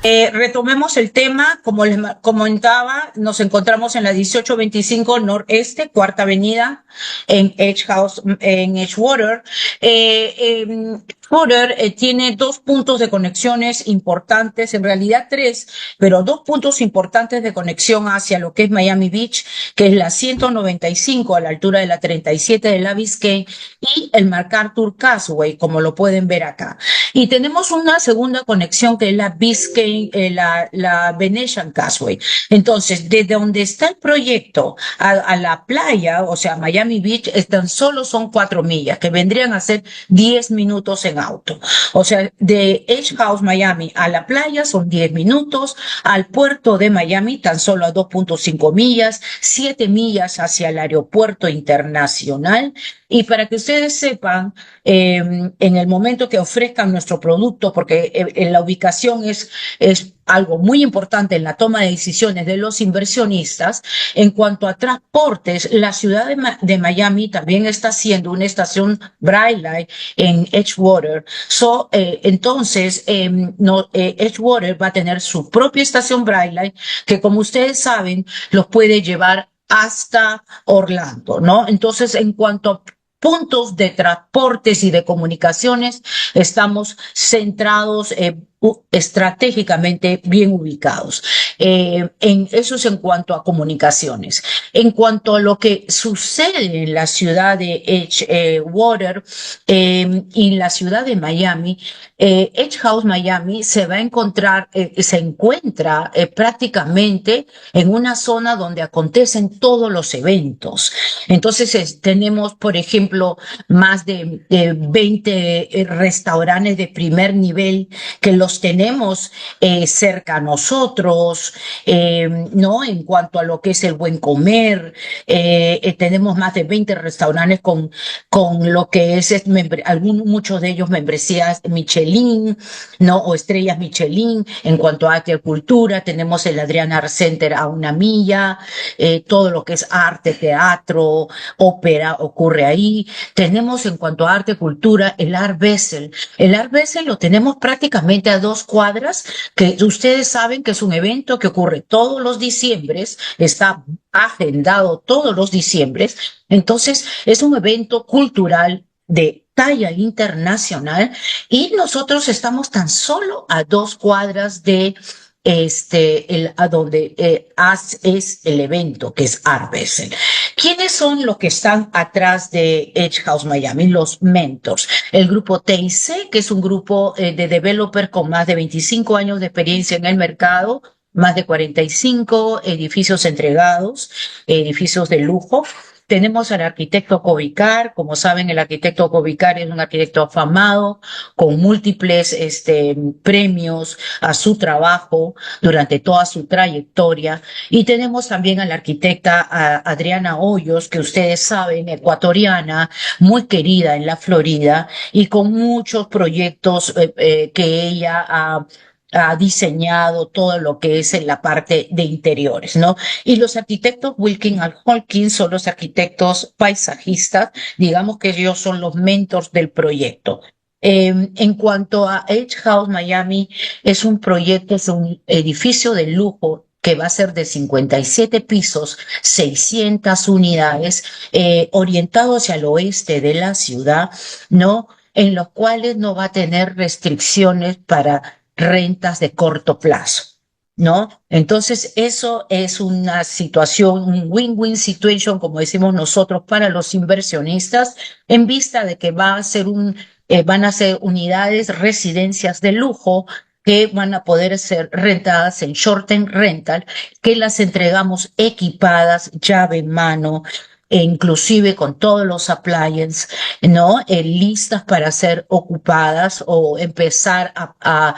Retomemos el tema, como les comentaba, nos encontramos en la 1825 Noreste, Cuarta Avenida, en Edgewater. Edgewater tiene dos puntos de conexiones importantes, en realidad tres, pero dos puntos importantes de conexión hacia lo que es Miami Beach, que es la 195 a la altura de la 37 de la Biscayne y el MacArthur Causeway, como lo pueden ver acá. Y tenemos una segunda conexión que es la Biscayne, la Venetian Causeway. Entonces, desde donde está el proyecto a la playa, o sea, Miami Beach, tan solo son 4 millas, que vendrían a ser 10 minutos en auto. O sea, de Edge House, Miami, a la playa son 10 minutos, al puerto de Miami tan solo a 2.5 millas, 7 millas hacia el aeropuerto internacional. Y para que ustedes sepan, en el momento que ofrezcan nuestro producto, porque la ubicación es algo muy importante en la toma de decisiones de los inversionistas. En cuanto a transportes, la ciudad de Miami también está haciendo una estación Brightline en Edgewater. Entonces, Edgewater va a tener su propia estación Brightline, que como ustedes saben, los puede llevar hasta Orlando, ¿no? Entonces, en cuanto a puntos de transportes y de comunicaciones, estamos centrados estratégicamente bien ubicados. Eso es en cuanto a comunicaciones. En cuanto a lo que sucede en la ciudad de Edgewater y la ciudad de Miami, Edge House Miami se va a encontrar, se encuentra prácticamente en una zona donde acontecen todos los eventos. Entonces tenemos, por ejemplo, más de 20 restaurantes de primer nivel que los tenemos cerca a nosotros, ¿no? En cuanto a lo que es el buen comer, tenemos más de 20 restaurantes con lo que es muchos de ellos membresías Michelin, ¿no? O estrellas Michelin. En cuanto a arte y cultura, tenemos el Adriana Art Center a una milla, todo lo que es arte, teatro, ópera ocurre ahí. Tenemos en cuanto a arte y cultura el Art Basel. El Art Basel lo tenemos prácticamente a 2 cuadras, que ustedes saben que es un evento que ocurre todos los diciembres, está agendado todos los diciembres. Entonces es un evento cultural de talla internacional y nosotros estamos tan solo a 2 cuadras de a donde es el evento, que es Art Basel. ¿Quiénes son los que están atrás de Edge House Miami? Los mentors. El grupo TIC, que es un grupo de developers con más de 25 años de experiencia en el mercado, más de 45 edificios entregados, edificios de lujo. Tenemos al arquitecto Covicar. Como saben, el arquitecto Covicar es un arquitecto afamado, con múltiples premios a su trabajo durante toda su trayectoria. Y tenemos también a la arquitecta Adriana Hoyos, que ustedes saben, ecuatoriana, muy querida en la Florida y con muchos proyectos que ella ha diseñado todo lo que es en la parte de interiores, ¿no? Y los arquitectos Wilkin and Holkins son los arquitectos paisajistas, digamos que ellos son los mentors del proyecto. En cuanto a Edge House Miami, es un proyecto, es un edificio de lujo que va a ser de 57 pisos, 600 unidades, orientado hacia el oeste de la ciudad, ¿no? En los cuales no va a tener restricciones para rentas de corto plazo, ¿no? Entonces, eso es una situación, un win-win situation, como decimos nosotros, para los inversionistas, en vista de que van a ser unidades, residencias de lujo, que van a poder ser rentadas en short-term rental, que las entregamos equipadas, llave en mano, e inclusive con todos los appliances, ¿no? Listas para ser ocupadas o empezar a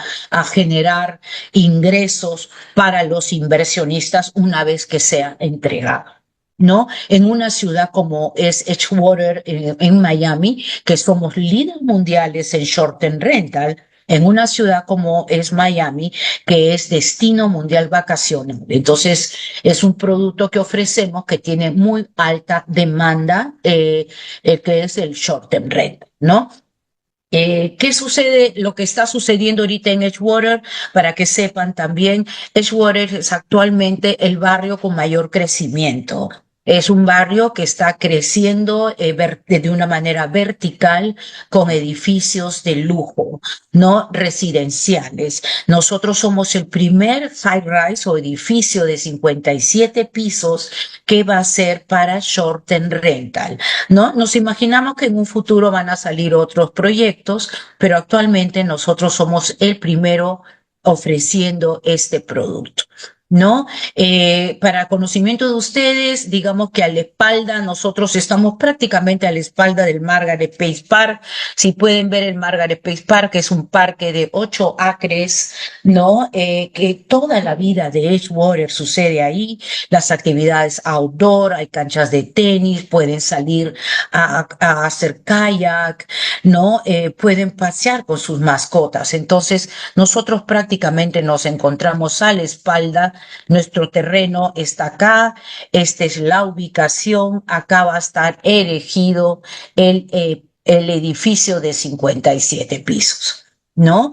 generar ingresos para los inversionistas una vez que sea entregado, ¿no? En una ciudad como es Edgewater, en Miami, que somos líderes mundiales en short-term rental, en una ciudad como es Miami, que es destino mundial vacacional. Entonces, es un producto que ofrecemos que tiene muy alta demanda, que es el short-term rental, ¿no? ¿Qué sucede? Lo que está sucediendo ahorita en Edgewater, para que sepan también, Edgewater es actualmente el barrio con mayor crecimiento. Es un barrio que está creciendo de una manera vertical con edificios de lujo, no residenciales. Nosotros somos el primer high-rise o edificio de 57 pisos que va a ser para short-term rental. ¿No? Nos imaginamos que en un futuro van a salir otros proyectos, pero actualmente nosotros somos el primero ofreciendo este producto. ¿No? Para conocimiento de ustedes, digamos que a la espalda, nosotros estamos prácticamente a la espalda del Margaret Pace Park. Si pueden ver el Margaret Pace Park, es un parque de 8 acres, ¿no? Que toda la vida de Edgewater sucede ahí, las actividades outdoor, hay canchas de tenis, pueden salir a hacer kayak, ¿no? Pueden pasear con sus mascotas. Entonces, nosotros prácticamente nos encontramos a la espalda, nuestro terreno está acá, esta es la ubicación, acá va a estar erigido el edificio de 57 pisos. ¿No?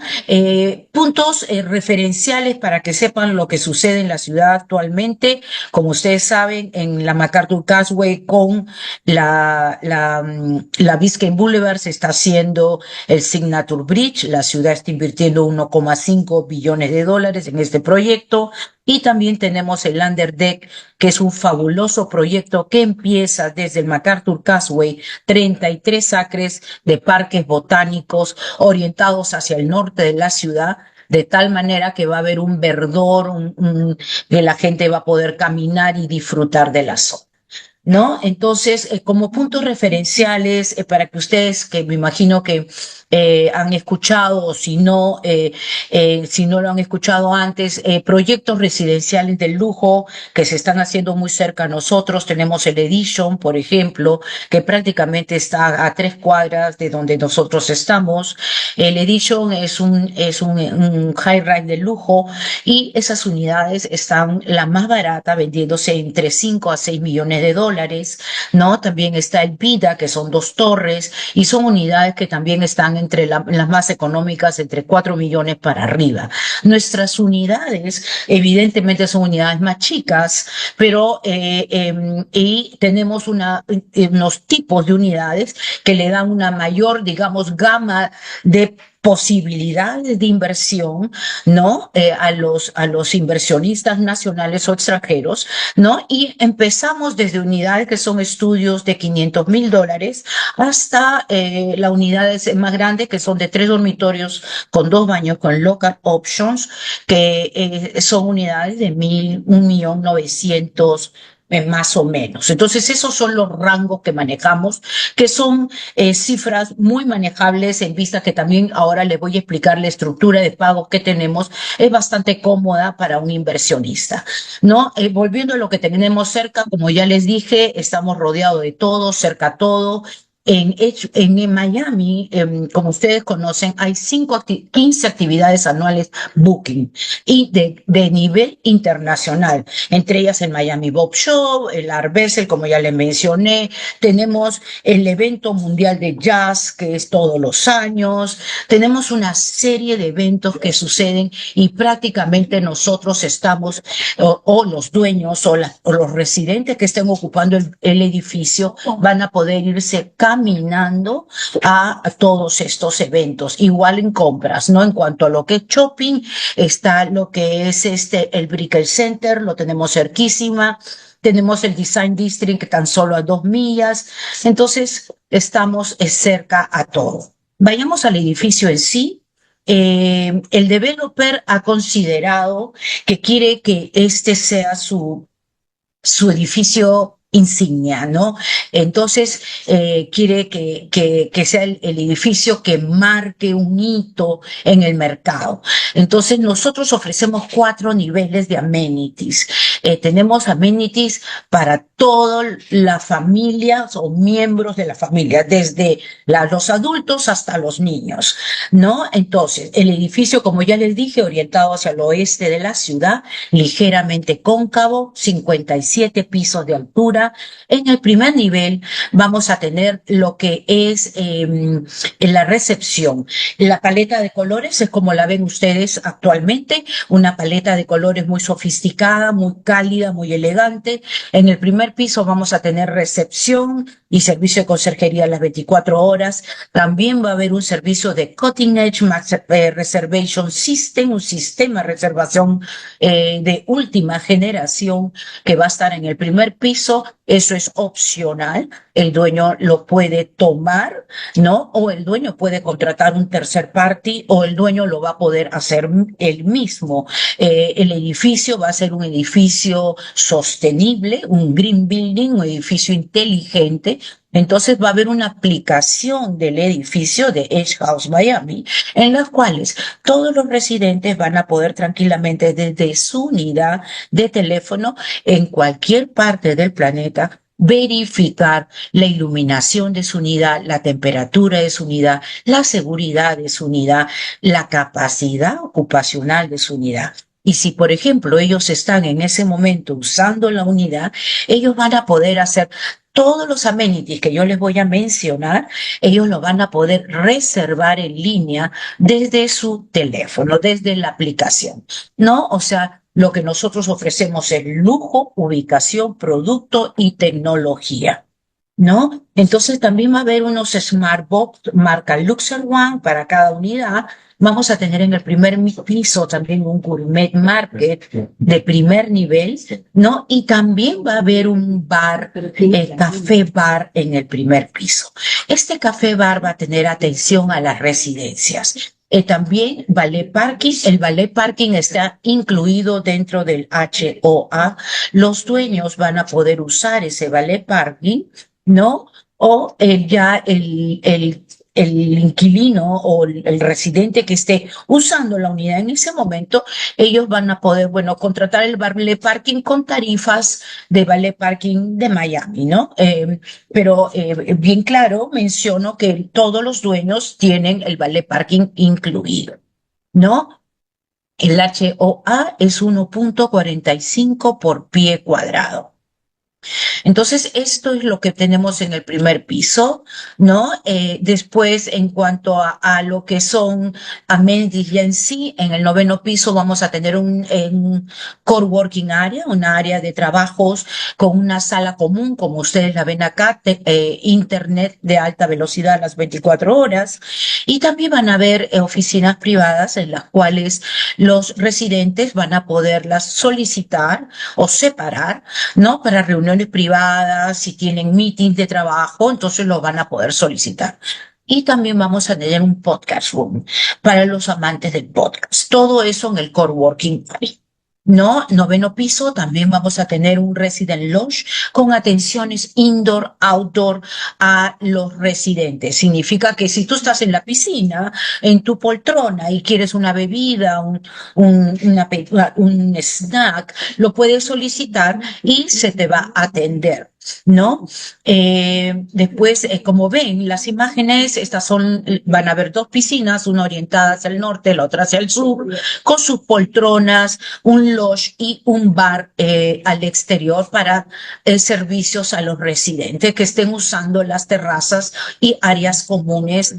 Puntos referenciales para que sepan lo que sucede en la ciudad actualmente. Como ustedes saben, en la MacArthur Causeway con la Biscayne Boulevard se está haciendo el Signature Bridge. La ciudad está invirtiendo 1,5 billones de dólares en este proyecto. Y también tenemos el Underdeck, que es un fabuloso proyecto que empieza desde el MacArthur Causeway, 33 acres de parques botánicos orientados hacia el norte de la ciudad, de tal manera que va a haber un verdor, que la gente va a poder caminar y disfrutar de la zona. ¿No? Entonces, como puntos referenciales, para que ustedes, que me imagino que han escuchado, o si no lo han escuchado antes, proyectos residenciales de lujo que se están haciendo muy cerca a nosotros. Tenemos el Edition, por ejemplo, que prácticamente está a 3 cuadras de donde nosotros estamos. El Edition es un high-rise de lujo y esas unidades están la más barata vendiéndose entre 5 a 6 millones de dólares, ¿no? También está el Vida, que son 2 torres y son unidades que también están entre las más económicas, entre 4 millones para arriba. Nuestras unidades, evidentemente, son unidades más chicas, pero y tenemos unos tipos de unidades que le dan una mayor, digamos, gama de posibilidades de inversión, ¿no? A los inversionistas nacionales o extranjeros, ¿no? Y empezamos desde unidades que son estudios de $500,000 hasta las unidades más grandes que son de 3 dormitorios con 2 baños con local options, que son unidades de 1,900,000 más o menos. Entonces, esos son los rangos que manejamos, que son cifras muy manejables en vista que también ahora les voy a explicar la estructura de pago que tenemos. Es bastante cómoda para un inversionista, ¿no? Volviendo a lo que tenemos cerca, como ya les dije, estamos rodeados de todo, cerca a todo. En Miami, como ustedes conocen, hay 15 actividades anuales Booking y de nivel internacional, entre ellas el Miami Bob Show, el Art Basel, como ya les mencioné, tenemos el evento mundial de jazz, que es todos los años, tenemos una serie de eventos que suceden y prácticamente nosotros estamos, o los dueños o los residentes que estén ocupando el edificio van a poder irse caminando a todos estos eventos. Igual en compras, ¿no? En cuanto a lo que es shopping, está lo que es el Brickell Center, lo tenemos cerquísima. Tenemos el Design District tan solo a 2 millas. Entonces, estamos cerca a todo. Vayamos al edificio en sí. El developer ha considerado que quiere que este sea su edificio insignia, ¿no? Entonces, quiere que sea el edificio que marque un hito en el mercado. Entonces, nosotros ofrecemos 4 niveles de amenities. Tenemos amenities para todas las familias o miembros de la familia, desde los adultos hasta los niños, ¿no? Entonces, el edificio, como ya les dije, orientado hacia el oeste de la ciudad, ligeramente cóncavo, 57 pisos de altura, Ahora, en el primer nivel vamos a tener lo que es la recepción. La paleta de colores es como la ven ustedes actualmente, una paleta de colores muy sofisticada, muy cálida, muy elegante. En el primer piso vamos a tener recepción y servicio de conserjería a las 24 horas. También va a haber un servicio de Cutting Edge Reservation System, un sistema de reservación de última generación que va a estar en el primer piso. Eso es opcional, el dueño lo puede tomar, ¿no? O el dueño puede contratar un tercer party o el dueño lo va a poder hacer él mismo. El edificio va a ser un edificio sostenible, un green building, un edificio inteligente. Entonces va a haber una aplicación del edificio de Edge House Miami en las cuales todos los residentes van a poder tranquilamente desde su unidad de teléfono en cualquier parte del planeta verificar la iluminación de su unidad, la temperatura de su unidad, la seguridad de su unidad, la capacidad ocupacional de su unidad. Y si, por ejemplo, ellos están en ese momento usando la unidad, ellos van a poder hacer todos los amenities que yo les voy a mencionar, ellos lo van a poder reservar en línea desde su teléfono, desde la aplicación, ¿no? O sea, lo que nosotros ofrecemos es lujo, ubicación, producto y tecnología, ¿no? Entonces también va a haber unos Smart Box marca Luxor One para cada unidad. Vamos a tener en el primer piso también un Gourmet Market de primer nivel, ¿no? Y también va a haber un bar, café bar en el primer piso. Este café bar va a tener atención a las residencias. También valet parking, el valet parking está incluido dentro del HOA. Los dueños van a poder usar ese valet parking, ¿no? O ya el inquilino o el residente que esté usando la unidad en ese momento, ellos van a poder, bueno, contratar el valet parking con tarifas de valet parking de Miami, ¿no? Pero bien claro, menciono que todos los dueños tienen el valet parking incluido, ¿no? El HOA es 1.45 por pie cuadrado. Entonces, esto es lo que tenemos en el primer piso, ¿no? Después, en cuanto a lo que son amenities ya en sí, en el noveno piso vamos a tener un coworking area, una área de trabajos con una sala común, como ustedes la ven acá, internet de alta velocidad a las 24 horas. Y también van a haber oficinas privadas en las cuales los residentes van a poderlas solicitar o separar, ¿no? Para reuniones privadas, si tienen meetings de trabajo, entonces lo van a poder solicitar. Y también vamos a tener un podcast room para los amantes del podcast. Todo eso en el coworking area. No, noveno piso, también vamos a tener un resident lodge con atenciones indoor, outdoor a los residentes. Significa que si tú estás en la piscina, en tu poltrona y quieres una bebida, un snack, lo puedes solicitar y se te va a atender, ¿no? Después, como ven, las imágenes, van a haber dos piscinas, una orientada hacia el norte, la otra hacia el sur, con sus poltronas, un lodge y un bar al exterior para servicios a los residentes que estén usando las terrazas y áreas comunes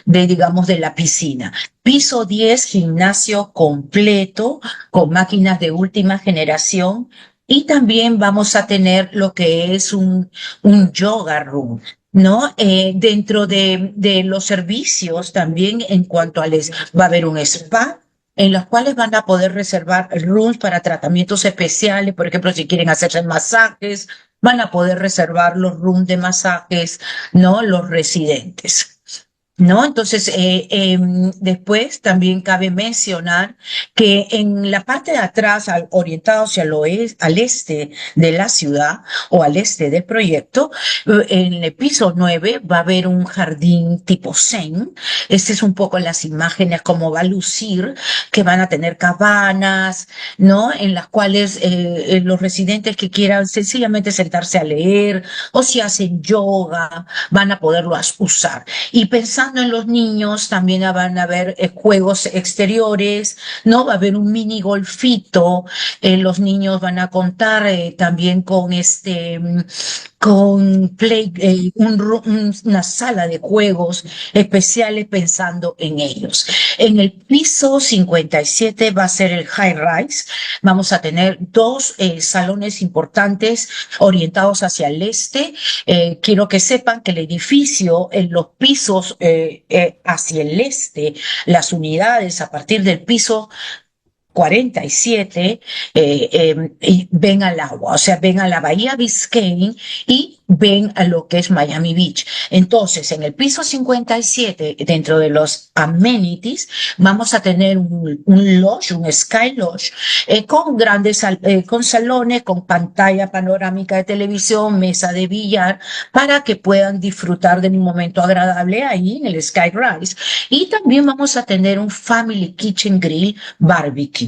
digamos, de la piscina. Piso 10, gimnasio completo con máquinas de última generación. Y también vamos a tener lo que es un yoga room, ¿no? Dentro de los servicios también en cuanto va a haber un spa en los cuales van a poder reservar rooms para tratamientos especiales, por ejemplo, si quieren hacerse masajes, van a poder reservar los rooms de masajes, ¿no? Los residentes. ¿No? Entonces, después también cabe mencionar que en la parte de atrás, orientado hacia al este de la ciudad o al este del proyecto, en el piso 9 va a haber un jardín tipo zen. Este es un poco las imágenes como va a lucir, que van a tener cabanas, ¿no? En las cuales los residentes que quieran sencillamente sentarse a leer o si hacen yoga, van a poderlo usar. Y pensando pensando en los niños, también van a haber juegos exteriores, ¿no? Va a haber un mini golfito, los niños van a contar también con con una sala de juegos especiales pensando en ellos. En el piso 57 va a ser el high rise. Vamos a tener dos salones importantes orientados hacia el este. Quiero que sepan que el edificio en los pisos hacia el este, las unidades a partir del piso 47 y ven al agua, o sea, ven a la bahía Biscayne y ven a lo que es Miami Beach. Entonces, en el piso 57, dentro de los amenities, vamos a tener un lodge, un sky lodge, con con salones, con pantalla panorámica de televisión, mesa de billar, para que puedan disfrutar de un momento agradable ahí en el Sky Rise. Y también vamos a tener un Family Kitchen Grill Barbecue.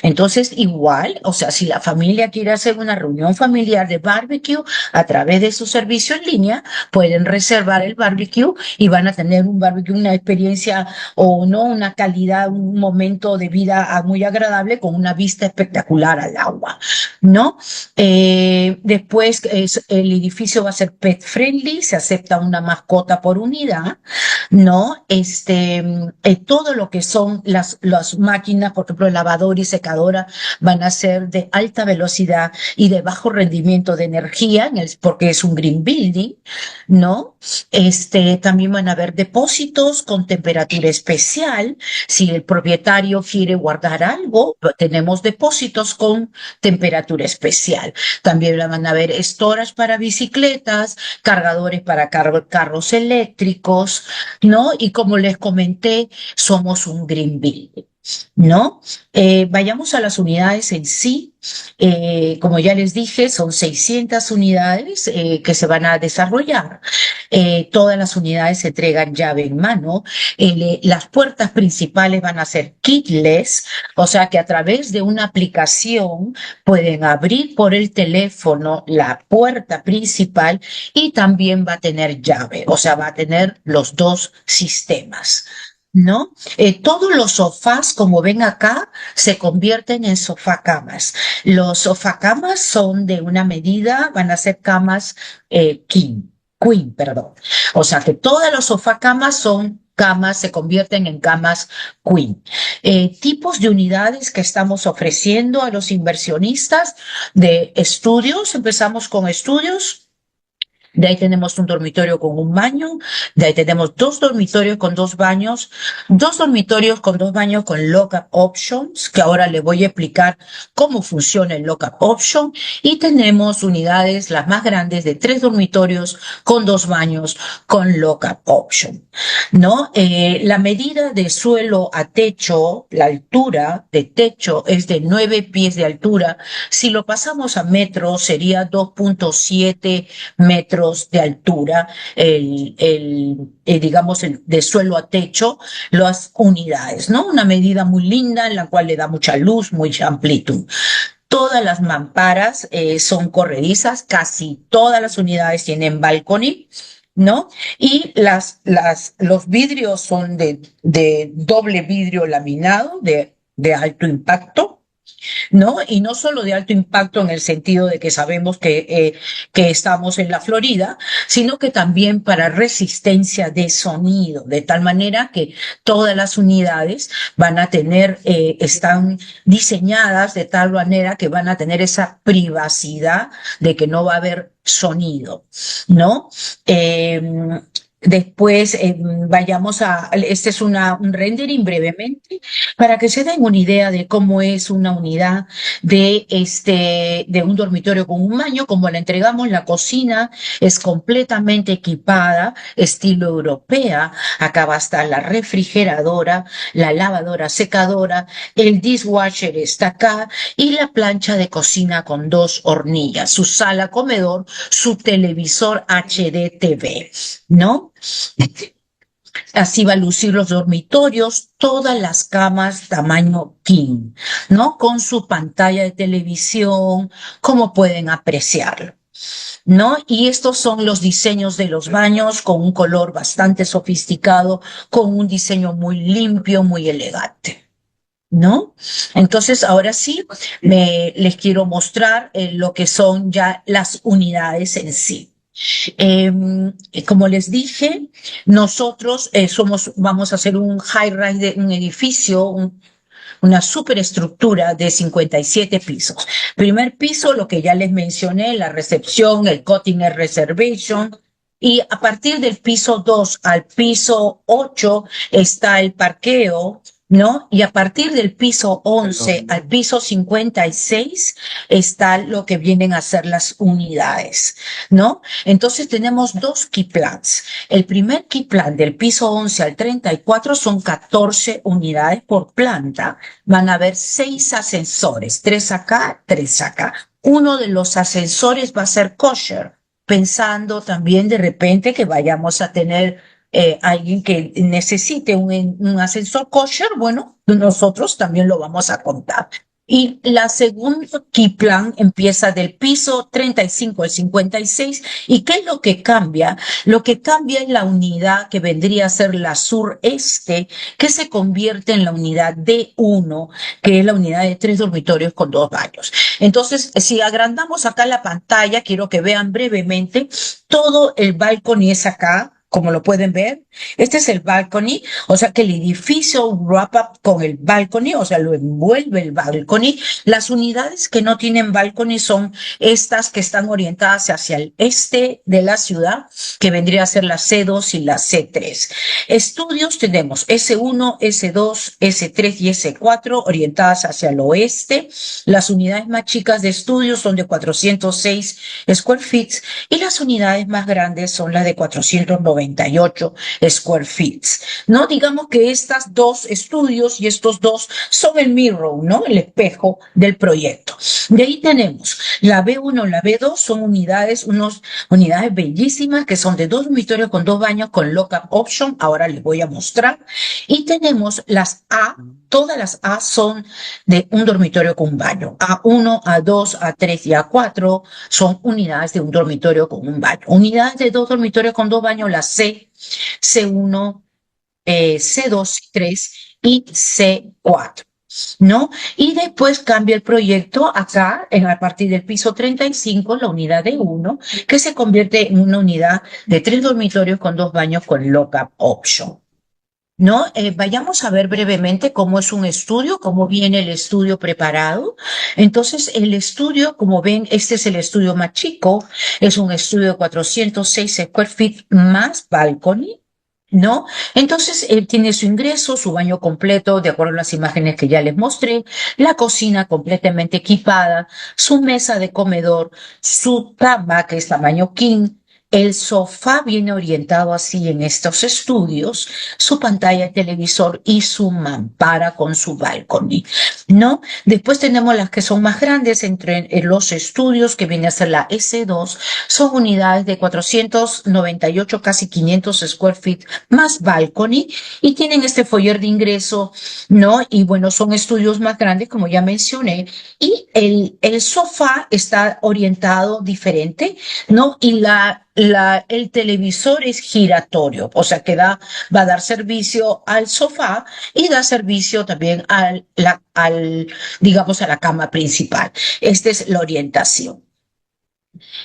Entonces, igual, o sea, si la familia quiere hacer una reunión familiar de barbecue a través de su servicio en línea, pueden reservar el barbecue y van a tener un barbecue, una experiencia o no, una calidad, un momento de vida muy agradable con una vista espectacular al agua, ¿no? Después, el edificio va a ser pet friendly, se acepta una mascota por unidad, ¿no? Todo lo que son las máquinas, por ejemplo, lavadora y secadora, van a ser de alta velocidad y de bajo rendimiento de energía, porque es un green building, ¿no? También van a haber depósitos con temperatura especial. Si el propietario quiere guardar algo, tenemos depósitos con temperatura especial. También van a haber storage para bicicletas, cargadores para carros eléctricos, ¿no? Y como les comenté, somos un green building, ¿no? Vayamos a las unidades en sí. Como ya les dije, son 600 unidades que se van a desarrollar. Todas las unidades se entregan llave en mano. Las puertas principales van a ser keyless, o sea que a través de una aplicación pueden abrir por el teléfono la puerta principal y también va a tener llave, o sea, va a tener los dos sistemas, ¿no? Todos los sofás, como ven acá, se convierten en sofacamas. Los sofacamas son de una medida, van a ser camas queen, perdón. O sea que todas los sofacamas son camas, se convierten en camas queen. Tipos de unidades que estamos ofreciendo a los inversionistas de estudios. Empezamos con estudios. De ahí tenemos un dormitorio con un baño, de ahí tenemos dos dormitorios con dos baños, dos dormitorios con dos baños con lock-up options, que ahora le voy a explicar cómo funciona el lock-up option, y tenemos unidades, las más grandes, de tres dormitorios con dos baños con lock-up option, ¿no? La medida de suelo a techo, la altura de techo es de 9 pies de altura. Si lo pasamos a metros, sería 2.7 metros de altura, digamos, de suelo a techo, las unidades, ¿no? Una medida muy linda en la cual le da mucha luz, mucha amplitud. Todas las mamparas son corredizas, casi todas las unidades tienen balcony, ¿no? Y los vidrios son de doble vidrio laminado, de alto impacto, ¿no? Y no solo de alto impacto en el sentido de que sabemos que estamos en la Florida, sino que también para resistencia de sonido, de tal manera que todas las unidades van a tener, están diseñadas de tal manera que van a tener esa privacidad de que no va a haber sonido, ¿no? Después vayamos este es un rendering brevemente para que se den una idea de cómo es una unidad de un dormitorio con un baño, como la entregamos. La cocina es completamente equipada, estilo europea. Acá va a estar la refrigeradora, la lavadora secadora, el dishwasher está acá y la plancha de cocina con dos hornillas, su sala comedor, su televisor HD TV, ¿no? Así va a lucir los dormitorios, todas las camas tamaño king, ¿no? Con su pantalla de televisión, como pueden apreciarlo. ¿no? Y estos son los diseños de los baños con un color bastante sofisticado, con un diseño muy limpio, muy elegante, ¿no? Entonces, ahora sí, les quiero mostrar lo que son ya las unidades en sí. Como les dije, nosotros vamos a hacer un high-rise de un edificio, una superestructura de 57 pisos. Primer piso, lo que ya les mencioné, la recepción, el cutting, el reservation. Y a partir del piso 2 al piso 8 está el parqueo, ¿no? Y a partir del piso 11 al piso 56 está lo que vienen a ser las unidades, ¿no? Entonces tenemos dos key plans. El primer key plan del piso 11 al 34 son 14 unidades por planta. Van a haber 6 ascensores, 3 acá, 3 acá. Uno de los ascensores va a ser kosher, pensando también de repente que vayamos a tener alguien que necesite un ascensor kosher, bueno, nosotros también lo vamos a contar. Y la segunda key plan empieza del piso 35 al 56. ¿Y qué es lo que cambia? Lo que cambia es la unidad que vendría a ser la sureste, que se convierte en la unidad D1, que es la unidad de 3 dormitorios con 2 baños. Entonces, si agrandamos acá la pantalla, quiero que vean brevemente todo el balcony es acá. Como lo pueden ver, este es el balcony, o sea que el edificio wrap up con el balcony, o sea, lo envuelve el balcony. Las unidades que no tienen balcony son estas que están orientadas hacia el este de la ciudad, que vendría a ser la C2 y la C3. Estudios tenemos S1, S2, S3 y S4 orientadas hacia el oeste. Las unidades más chicas de estudios son de 406 square feet y las unidades más grandes son las de 498 square feet. No digamos que estas dos estudios y estos dos son el mirror, ¿no? El espejo del proyecto. De ahí tenemos la B1, la B2 son unidades bellísimas que son de 2 dormitorios con 2 baños con lock-up option. Ahora les voy a mostrar. Y tenemos las A. Todas las A son de un dormitorio con un baño. A1, A2, A3 y A4 son unidades de un dormitorio con un baño. Unidades de 2 dormitorios con 2 baños, la C, C1, C2, C3 y C4. ¿No? Y después cambia el proyecto acá, a partir del piso 35, la unidad de 1, que se convierte en una unidad de 3 dormitorios con 2 baños con lock-up option. ¿No? Vayamos a ver brevemente cómo es un estudio, cómo viene el estudio preparado. Entonces, el estudio, como ven, este es el estudio más chico, es un estudio de 406 square feet más balcony, ¿no? Entonces, él tiene su ingreso, su baño completo, de acuerdo a las imágenes que ya les mostré, la cocina completamente equipada, su mesa de comedor, su cama, que es tamaño king. El sofá viene orientado así en estos estudios, su pantalla de televisor y su mampara con su balcony, ¿no? Después tenemos las que son más grandes entre los estudios, que viene a ser la S2, son unidades de 498, casi 500 square feet, más balcony, y tienen este foyer de ingreso, ¿no? Y bueno, son estudios más grandes, como ya mencioné, y el sofá está orientado diferente, ¿no? Y el televisor es giratorio, o sea que va a dar servicio al sofá y da servicio también digamos, a la cama principal. Esta es la orientación.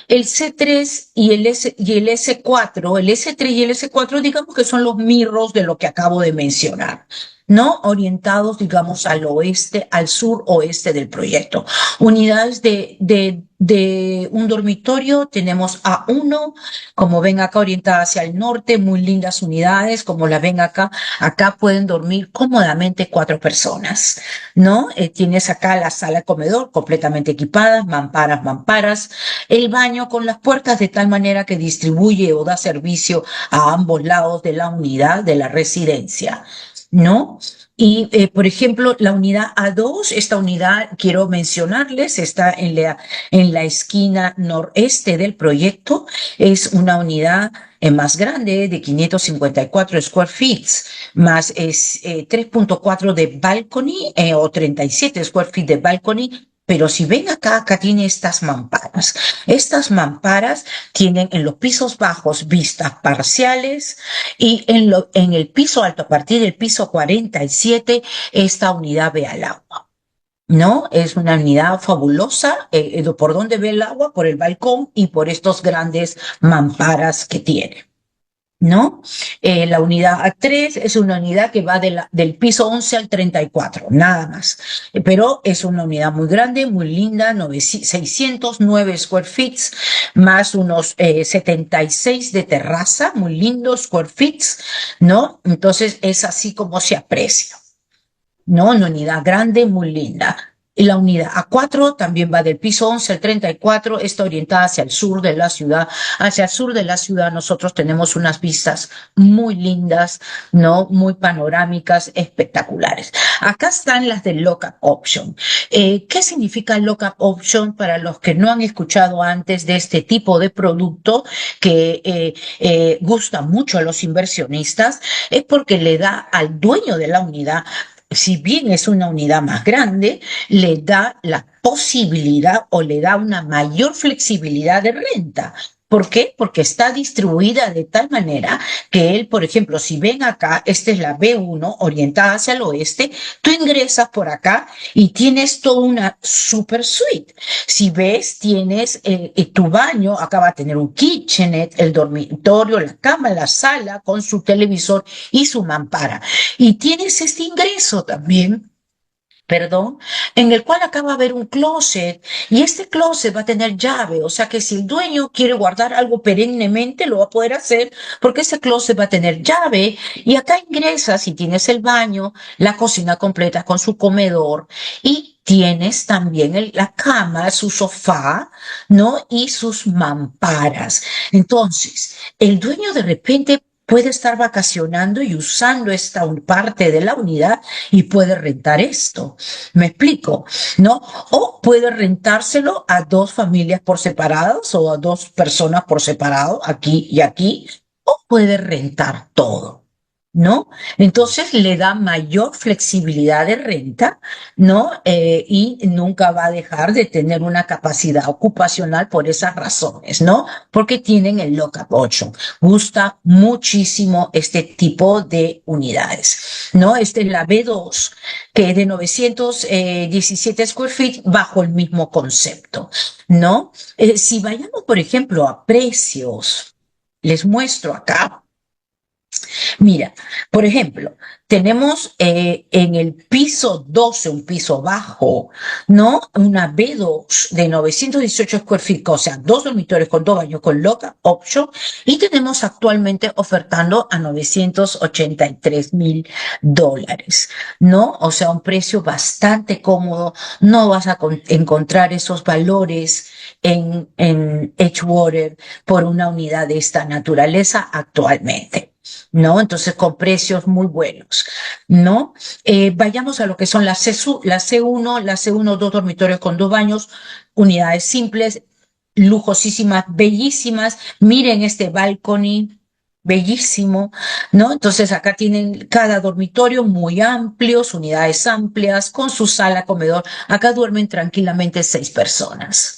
El C3 y el S4, el S3 y el S4, digamos que son los mirros de lo que acabo de mencionar, ¿no? Orientados, digamos, al oeste, al sur oeste del proyecto. Unidades de un dormitorio, tenemos A1, como ven acá orientada hacia el norte, muy lindas unidades, como la ven acá. Acá pueden dormir cómodamente 4 personas, ¿no? Tienes acá la sala comedor completamente equipada, mamparas, el baño con las puertas de tal manera que distribuye o da servicio a ambos lados de la unidad de la residencia, ¿no? Y, por ejemplo, la unidad A2, esta unidad, quiero mencionarles, está en la esquina noreste del proyecto, es una unidad más grande de 554 square feet, más es 3.4 de balcony o 37 square feet de balcony, Pero si ven acá, acá tiene estas mamparas. Estas mamparas tienen en los pisos bajos vistas parciales y en el piso alto, a partir del piso 47, esta unidad ve al agua. ¿No? Es una unidad fabulosa. ¿Por dónde ve el agua? Por el balcón y por estos grandes mamparas que tiene. ¿No? La unidad A3 es una unidad que va del piso 11 al 34, nada más. Pero es una unidad muy grande, muy linda, 609 square feet, más unos 76 de terraza, muy lindo square feet, ¿no? Entonces es así como se aprecia. ¿No? Una unidad grande, muy linda. Y la unidad A4 también va del piso 11 al 34, está orientada hacia el sur de la ciudad. Hacia el sur de la ciudad nosotros tenemos unas vistas muy lindas, ¿no? Muy panorámicas, espectaculares. Acá están las de Lockup Option. ¿Qué significa Lockup Option para los que no han escuchado antes de este tipo de producto que gusta mucho a los inversionistas? Es porque le da al dueño de la unidad, si bien es una unidad más grande, le da la posibilidad o le da una mayor flexibilidad de renta. ¿Por qué? Porque está distribuida de tal manera que él, por ejemplo, si ven acá, esta es la B1 orientada hacia el oeste, tú ingresas por acá y tienes toda una super suite. Si ves, tienes tu baño, acá va a tener un kitchenette, el dormitorio, la cama, la sala con su televisor y su mampara. Y tienes este ingreso también, perdón, en el cual acá va a haber un closet y este closet va a tener llave, o sea que si el dueño quiere guardar algo perennemente lo va a poder hacer porque ese closet va a tener llave y acá ingresas y tienes el baño, la cocina completa con su comedor y tienes también la cama, su sofá, ¿no? Y sus mamparas. Entonces, el dueño de repente puede estar vacacionando y usando esta parte de la unidad y puede rentar esto. ¿Me explico? ¿No? O puede rentárselo a dos familias por separados o a dos personas por separado, aquí y aquí, o puede rentar todo. ¿No? Entonces le da mayor flexibilidad de renta, ¿no? Y nunca va a dejar de tener una capacidad ocupacional por esas razones, ¿no? Porque tienen el lockup option. Gusta muchísimo este tipo de unidades, ¿no? Esta es la B2, que es de 917 square feet bajo el mismo concepto, ¿no? Si vayamos, por ejemplo, a precios, les muestro acá. Mira, por ejemplo, tenemos en el piso 12, un piso bajo, ¿no? Una B2 de 918 square feet, o sea, dos dormitorios con dos baños con loca option, y tenemos actualmente ofertando a $983,000, ¿no? O sea, un precio bastante cómodo. No vas a encontrar esos valores en Edgewater por una unidad de esta naturaleza actualmente. ¿No? Entonces, con precios muy buenos, ¿no? Vayamos a lo que son la C1, dos dormitorios con dos baños, unidades simples, lujosísimas, bellísimas. Miren este balcony, bellísimo, ¿no? Entonces, acá tienen cada dormitorio muy amplios, unidades amplias, con su sala, comedor. Acá duermen tranquilamente 6 personas.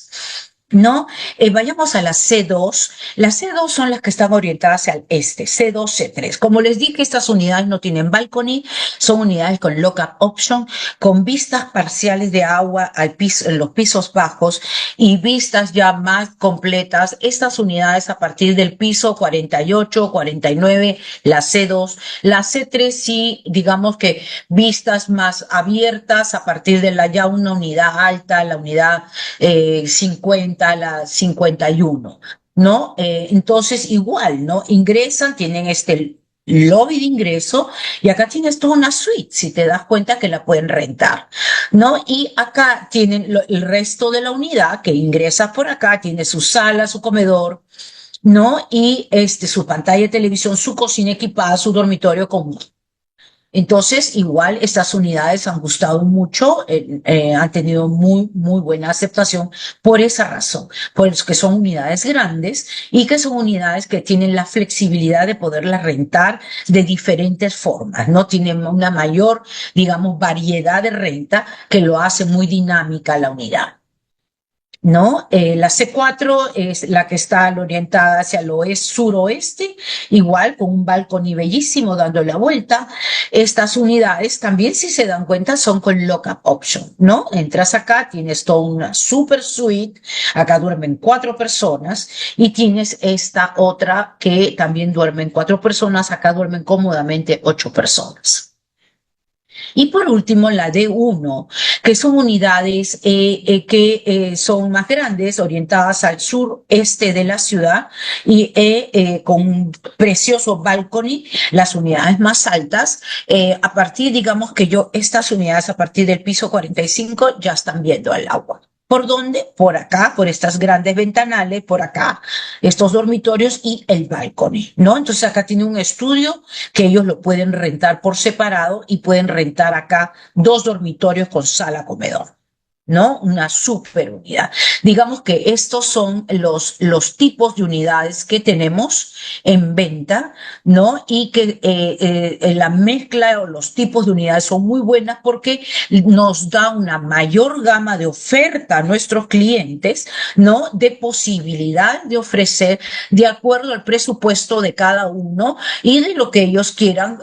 ¿No? Vayamos a la C2. Las C2 son las que están orientadas al este, C2, C3. Como les dije, estas unidades no tienen balcony, son unidades con lockup option, con vistas parciales de agua al piso, en los pisos bajos y vistas ya más completas. Estas unidades a partir del piso 48, 49, la C2. La C3 sí, digamos que vistas más abiertas a partir de ya una unidad alta, la unidad 50, a la 51, ¿no? Entonces, igual, ¿no? Ingresan, tienen este lobby de ingreso y acá tienes toda una suite, si te das cuenta que la pueden rentar, ¿no? Y acá tienen el resto de la unidad que ingresa por acá, tiene su sala, su comedor, ¿no? Y su pantalla de televisión, su cocina equipada, su dormitorio común. Entonces, igual estas unidades han gustado mucho, han tenido muy buena aceptación por esa razón, pues que son unidades grandes y que son unidades que tienen la flexibilidad de poderlas rentar de diferentes formas, ¿no? Tienen una mayor, digamos, variedad de renta que lo hace muy dinámica la unidad. ¿No? La C4 es la que está orientada hacia el suroeste, igual con un balcón bellísimo dando la vuelta. Estas unidades también, si se dan cuenta, son con lock-up option, ¿no? Entras acá, tienes toda una super suite, acá duermen 4 personas y tienes esta otra que también duermen 4 personas, acá duermen cómodamente 8 personas. Y por último, la D1, que son unidades que son más grandes, orientadas al sureste de la ciudad y con un precioso balcony, las unidades más altas. A partir, digamos que estas unidades a partir del piso 45 ya están viendo al agua. ¿Por dónde? Por acá, por estas grandes ventanales, por acá, estos dormitorios y el balcony, ¿no? Entonces acá tiene un estudio que ellos lo pueden rentar por separado y pueden rentar acá 2 dormitorios con sala comedor. ¿No? Una super unidad. Digamos que estos son los tipos de unidades que tenemos en venta, ¿no? Y que la mezcla o los tipos de unidades son muy buenas porque nos da una mayor gama de oferta a nuestros clientes, ¿no? De posibilidad de ofrecer de acuerdo al presupuesto de cada uno y de lo que ellos quieran,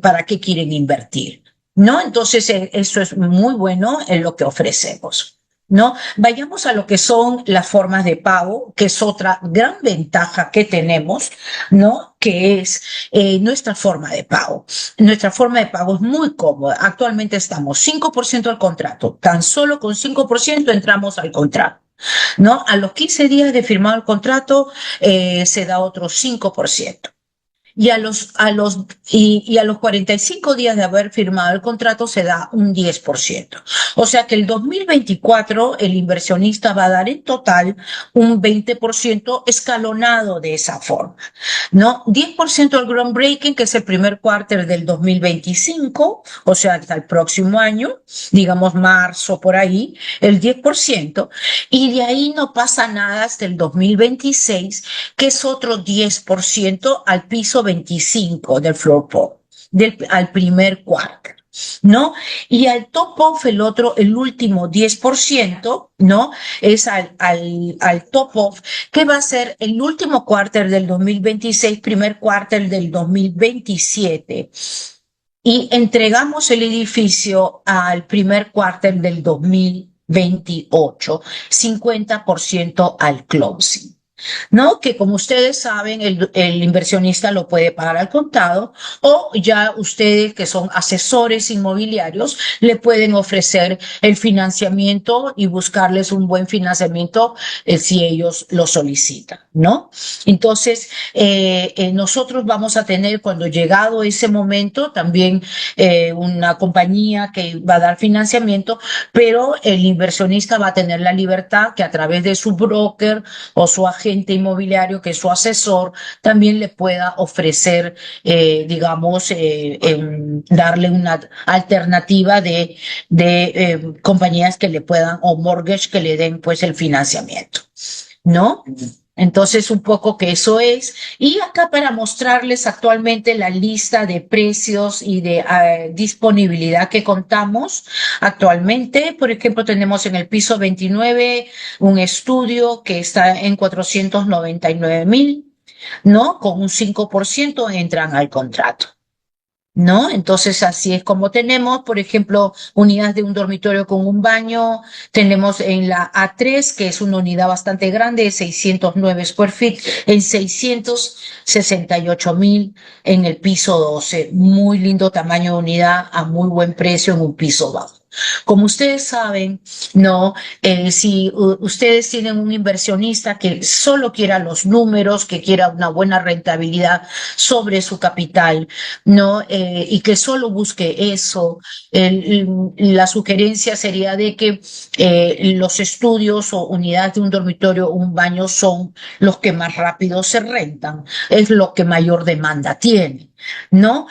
para qué quieren invertir. ¿No? Entonces, eso es muy bueno en lo que ofrecemos. ¿No? Vayamos a lo que son las formas de pago, que es otra gran ventaja que tenemos, ¿no? Que es nuestra forma de pago. Nuestra forma de pago es muy cómoda. Actualmente estamos 5% al contrato. Tan solo con 5% entramos al contrato. ¿No? A los 15 días de firmado el contrato, se da otro 5%. Y a los 45 días de haber firmado el contrato se da un 10%. O sea que el 2024 el inversionista va a dar en total un 20% escalonado de esa forma, ¿no? 10% al groundbreaking, que es el primer cuarter del 2025, o sea, hasta el próximo año, digamos marzo por ahí, el 10%, y de ahí no pasa nada hasta el 2026, que es otro 10% al piso 25 del floor plan, al primer cuarto, ¿no? Y al top off, el último 10%, ¿no? Es al top off, que va a ser el último quarter del 2026, primer quarter del 2027. Y entregamos el edificio al primer quarter del 2028, 50% al closing. ¿No? Que como ustedes saben, el inversionista lo puede pagar al contado o ya ustedes que son asesores inmobiliarios le pueden ofrecer el financiamiento y buscarles un buen financiamiento, si ellos lo solicitan, ¿no? Entonces, nosotros vamos a tener cuando llegado ese momento también una compañía que va a dar financiamiento, pero el inversionista va a tener la libertad que a través de su broker o su agente inmobiliario, que es su asesor, también le pueda ofrecer, digamos, darle una alternativa de compañías que le puedan, o mortgage que le den pues el financiamiento, ¿no? Entonces, un poco que eso es. Y acá para mostrarles actualmente la lista de precios y de disponibilidad que contamos actualmente. Por ejemplo, tenemos en el piso 29 un estudio que está en 499,000, ¿no? Con un 5% entran al contrato. ¿No? Entonces, así es como tenemos, por ejemplo, unidades de un dormitorio con un baño. Tenemos en la A3, que es una unidad bastante grande, de 609 square feet, en 668,000 en el piso 12. Muy lindo tamaño de unidad, a muy buen precio en un piso bajo. Como ustedes saben, no, si ustedes tienen un inversionista que solo quiera los números, que quiera una buena rentabilidad sobre su capital, no, y que solo busque eso, la sugerencia sería de que los estudios o unidades de un dormitorio o un baño son los que más rápido se rentan, es lo que mayor demanda tiene. ¿no?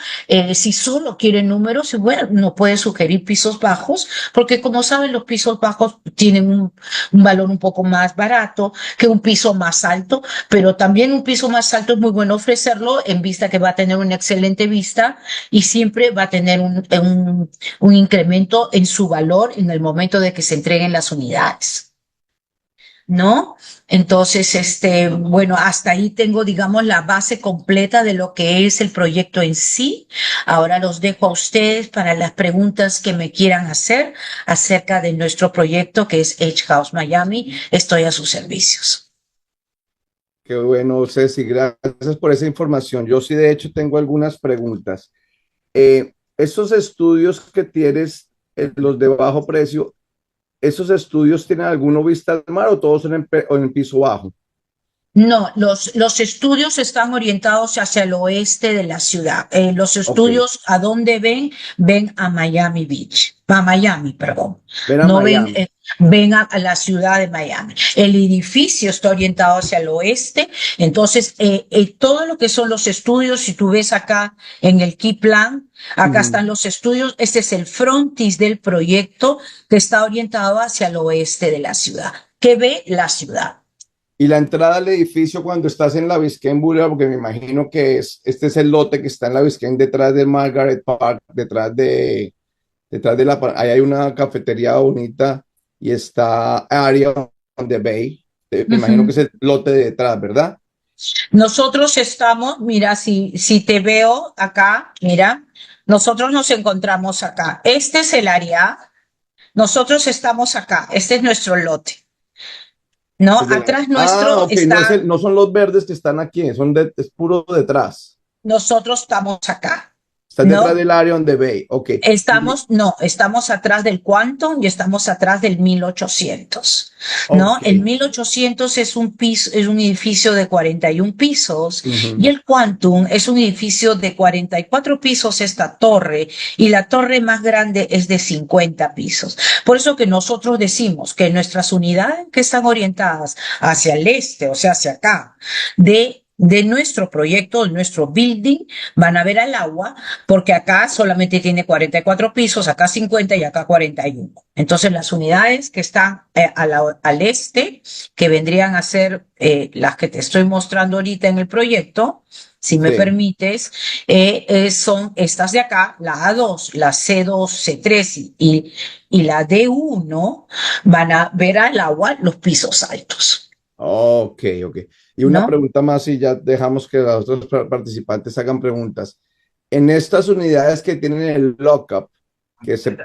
Si solo quiere números, bueno, no puede sugerir pisos bajos, porque como saben, los pisos bajos tienen un valor un poco más barato que un piso más alto, pero también un piso más alto es muy bueno ofrecerlo en vista que va a tener una excelente vista y siempre va a tener un incremento en su valor en el momento de que se entreguen las unidades. ¿No? Entonces, bueno, hasta ahí tengo, digamos, la base completa de lo que es el proyecto en sí. Ahora los dejo a ustedes para las preguntas que me quieran hacer acerca de nuestro proyecto que es Edge House Miami. Estoy a sus servicios. Qué bueno, Ceci, gracias por esa información. Yo sí, de hecho, tengo algunas preguntas. Esos estudios que tienes, los de bajo precio, ¿esos estudios tienen alguno vista al mar o todos son en piso bajo? No, los estudios están orientados hacia el oeste de la ciudad. Los Ok, estudios, ¿a dónde ven? Ven a Miami Beach, a Miami, perdón. ven a No ven, Miami. ven a la ciudad de Miami. El edificio está orientado hacia el oeste, entonces todo lo que son los estudios, si tú ves acá en el Key Plan, acá Ujú. están los estudios, este es el frontis del proyecto que está orientado hacia el oeste de la ciudad, que ve la ciudad. Y la entrada al edificio cuando estás en la Biscayne Boulevard, porque me imagino que este es el lote que está en la Biscayne detrás de Margaret Park, detrás de ahí hay una cafetería bonita y está Area on the Bay. Me imagino que Ujú. es el lote de detrás, ¿verdad? Nosotros estamos, mira, si te veo acá, mira, nosotros nos encontramos acá. Este es el área, nosotros estamos acá, este es nuestro lote, ¿no? Atrás nuestro Ok, no, está, no son los verdes que están aquí, es puro detrás. nosotros estamos acá, Estás detrás ¿no? del Area on the Bay, ok. No, estamos atrás del Quantum y estamos atrás del 1800, ¿no? Ok. El 1800 es un piso, es un edificio de 41 pisos y Ujú. el Quantum es un edificio de 44 pisos esta torre y la torre más grande es de 50 pisos. Por eso que nosotros decimos que nuestras unidades que están orientadas hacia el este, o sea, hacia acá, de nuestro proyecto, de nuestro building, van a ver al agua porque acá solamente tiene 44 pisos, acá 50 y acá 41. Entonces las unidades que están al este, que vendrían a ser las que te estoy mostrando ahorita en el proyecto, si me Sí. permites, son estas de acá, la A2, la C2, C3 y la D1, van a ver al agua los pisos altos, Ok, ok. Y una ¿no? pregunta más y ya dejamos que los otros participantes hagan preguntas. En estas unidades que tienen el lockup,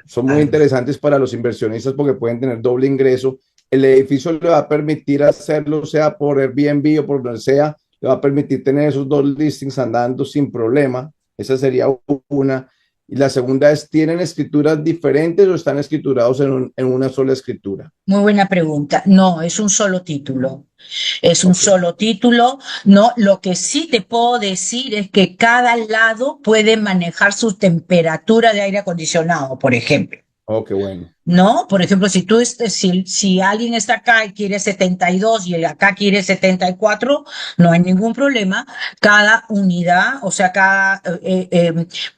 son muy interesantes para los inversionistas porque pueden tener doble ingreso, el edificio le va a permitir hacerlo, sea por Airbnb o por donde sea, le va a permitir tener esos dos listings andando sin problema. Esa sería una. Y la segunda es, ¿tienen escrituras diferentes o están escriturados en una sola escritura? Muy buena pregunta. No, es un solo título. Es un Ok. solo título, ¿no? Lo que sí te puedo decir es que cada lado puede manejar su temperatura de aire acondicionado, por ejemplo. Oh, qué bueno. ¿No? Por ejemplo, si alguien está acá y quiere 72 y el acá quiere 74, no hay ningún problema. Cada unidad, o sea,